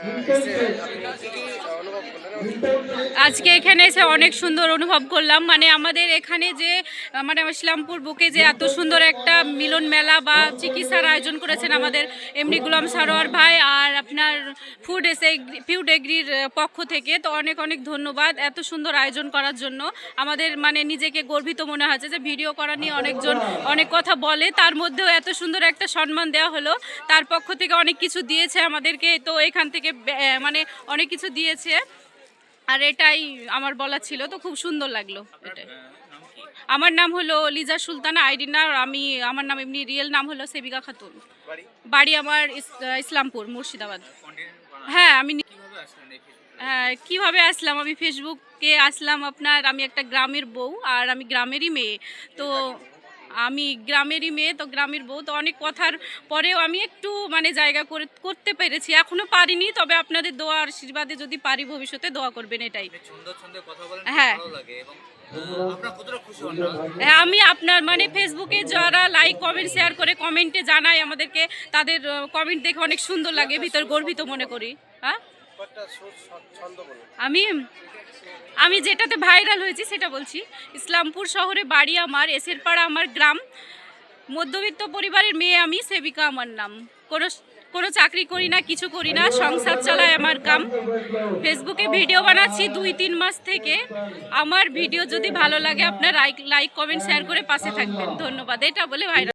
এসে আপনি কি কি অনুভব করলেন এবং কি কি বলবেন? আজকে এখানে এসে অনেক সুন্দর অনুভব করলাম। মানে আমাদের এখানে যে মানে ইসলামপুর বুকে যে এত সুন্দর একটা মিলন মেলা বা চিকিৎসার আয়োজন করেছেন আমাদের এমনি গুলাম সারোয়ার ভাই আর আপনার ফুড এগ্রির পক্ষ থেকে, তো অনেক অনেক ধন্যবাদ এত সুন্দর আয়োজন করার জন্য। আমাদের মানে নিজেকে গর্বিত মনে হচ্ছে যে ভিডিও করা নিয়ে অনেকজন অনেক কথা বলে, তার মধ্যেও এত সুন্দর একটা সম্মান দেওয়া হলো। তার পক্ষ থেকে অনেক কিছু দিয়েছে আমাদেরকে, তো এখান থেকে মানে অনেক কিছু দিয়েছে। আর এটাই আমার বলা ছিল, তো খুব সুন্দর লাগলো এটাই। আমার নাম হলো লিজা সুলতানা আইডিনা। আমার নাম এমনি রিয়েল নাম হলো সেবিকা খাতুন। বাড়ি? বাড়ি আমার ইসলামপুর, মুর্শিদাবাদ। হ্যাঁ আমি হ্যাঁ, কিভাবে আসলাম, আমি ফেসবুকে আসলাম। আমি একটা গ্রামের বউ আর আমি গ্রামেরই মেয়ে। তো তো গ্রামের বউ, তো অনেক কথার পরেও আমি একটু মানে জায়গা করে করতে পেরেছি, এখনো পারিনি, তবে আপনাদের দোয়া আর আশীর্বাদে যদি পারি ভবিষ্যতে দোয়া করবেন এটাই। সুন্দর সুন্দর কথা বলেন, হ্যাঁ ভালো লাগে। এবং আপনারা কতটা খুশি হন? হ্যাঁ, আমি আপনার মানে ফেসবুকে যারা লাইক কমেন্ট শেয়ার করে কমেন্টে জানায় আমাদেরকে, তাদের কমেন্ট দেখে অনেক সুন্দর লাগে, ভিতর গর্বিত মনে করি। হ্যাঁ, কয়েকটা ছন্দ বলুন। আমি আমি যেটাতে ভাইরাল হয়েছি সেটা বলছি। ইসলামপুর শহরে বাড়ি আমার, এসেরপাড়া আমার গ্রাম, মধ্যবিত্ত পরিবারের মেয়ে আমি, সেবিকা আমার নাম। কোনো কোনো চাকরি করি না, কিছু করি না, সংসার চালায় আমার কাম। ফেসবুকে ভিডিও বানাচ্ছি 2-3 মাস থেকে। আমার ভিডিও যদি ভালো লাগে আপনার লাইক কমেন্ট শেয়ার করে পাশে থাকবেন। ধন্যবাদ। এটা বলে ভাইরাল।